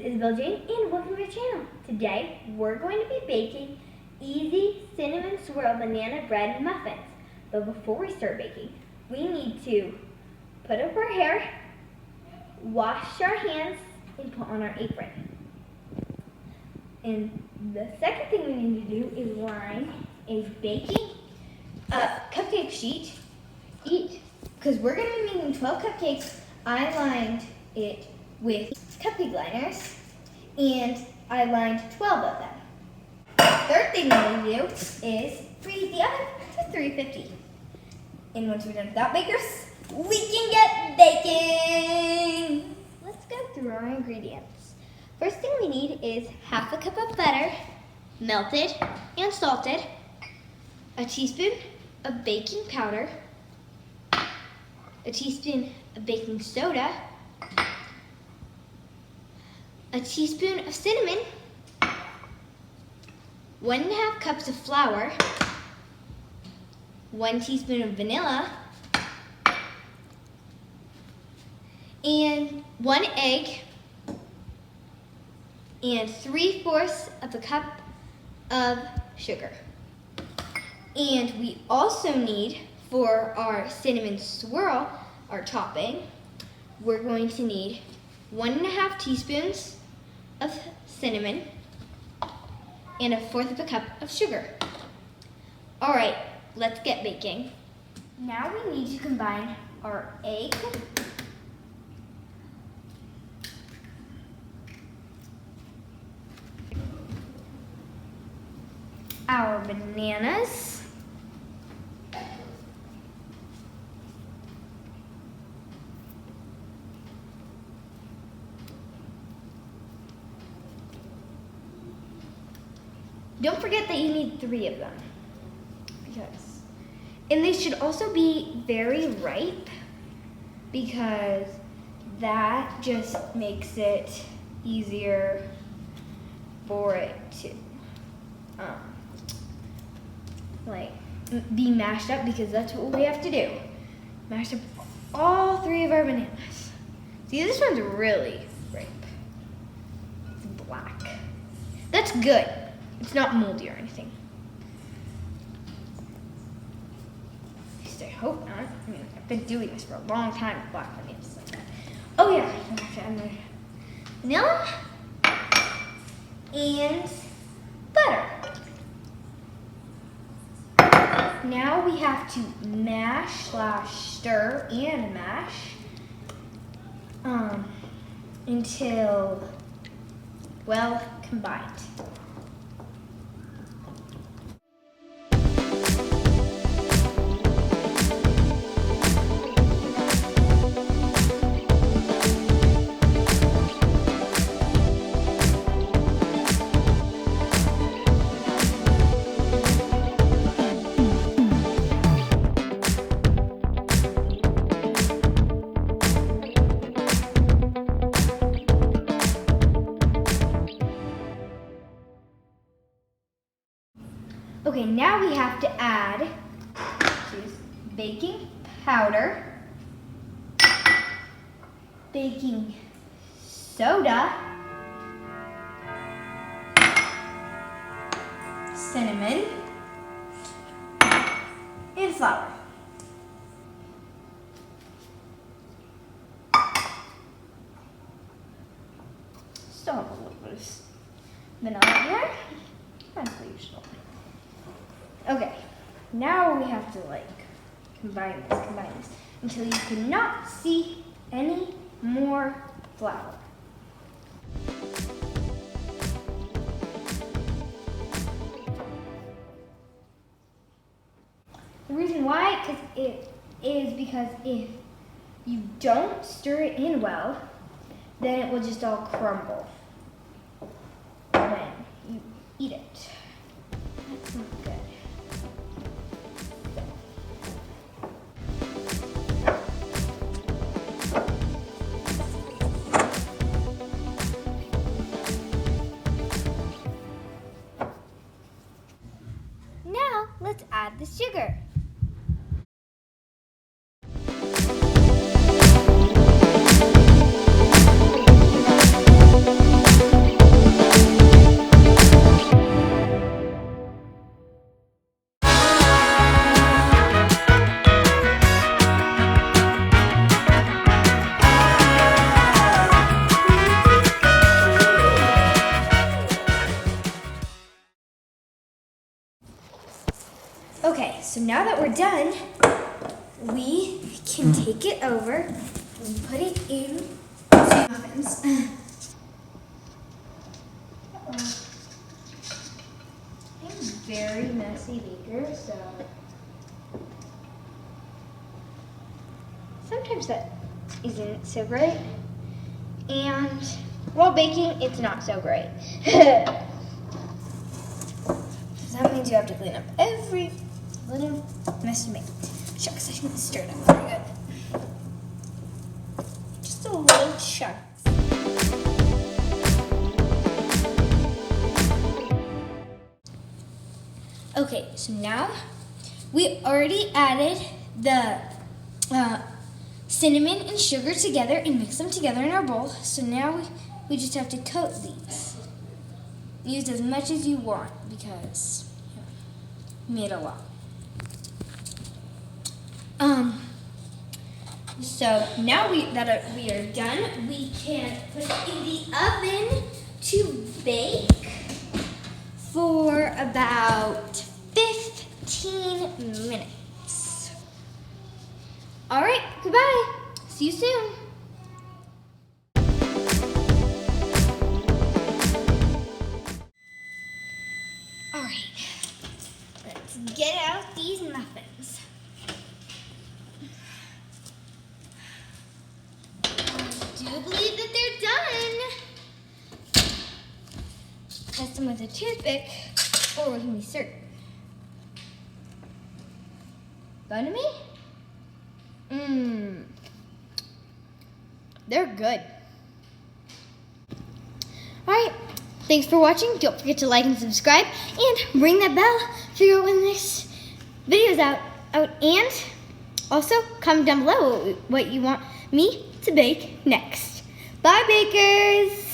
Isabel Jane and welcome to my channel. Today we're going to be baking easy cinnamon swirl banana bread muffins. But before we start baking, we need to put up our hair, wash our hands, and put on our apron. And the second thing we need to do is line a baking cupcake sheet. Because we're going to be making 12 cupcakes, I lined it with cupcake liners, and I lined 12 of them. Third thing we need to do is preheat the oven to 350. And once we're done with that bakers, we can get baking! Let's go through our ingredients. First thing we need is half a cup of butter, melted and salted, a teaspoon of baking powder, a teaspoon of baking soda, a teaspoon of cinnamon, 1.5 cups of flour, 1 teaspoon of vanilla, and 1 egg, and 3/4 of a cup of sugar. And we also need, for our cinnamon swirl, our topping, we're going to need 1.5 teaspoons of cinnamon and 1/4 of a cup of sugar. All right, let's get baking. Now we need to combine our egg, our bananas, don't forget that you need 3 of them, and they should also be very ripe, because that just makes it easier for it to be mashed up, because that's what we have to do. Mash up all 3 of our bananas. See, this one's really ripe. It's black. That's good. It's not moldy or anything. At least I hope not. I mean, I've been doing this for a long time with black bananas like that. Oh yeah, I have to add my vanilla and butter. Now we have to mash/stir and mash until well combined. Okay, now we have to add baking powder, baking soda, cinnamon, and flour. Still have a little bit of vanilla here. That's the usual. Okay, now we have to combine this until you cannot see any more flour. The reason why is because if you don't stir it in well, then it will just all crumble when you eat it. That's not good. Now let's add the sugar. now that we're done, we can take it over and put it in the muffins. I'm a very messy baker, so sometimes that isn't so great. And while baking, it's not so great. So that means you have to clean up every little mess you make. Shucks, I shouldn't stir it up very good. Just a little chunk. Okay, so now we already added the cinnamon and sugar together and mix them together in our bowl. So now we just have to coat these. Use as much as you want because we made a lot. So now we are done, we can put it in the oven to bake for about 15 minutes. All right, goodbye. See you soon. All right, let's get out these muffins. I do believe that they're done. Test them with a toothpick, or we can be certain. Done to me? They're good. Alright, thanks for watching. Don't forget to like and subscribe and ring that bell to figure out when this video is out. And also comment down below what you want me to bake next. Bye, bakers!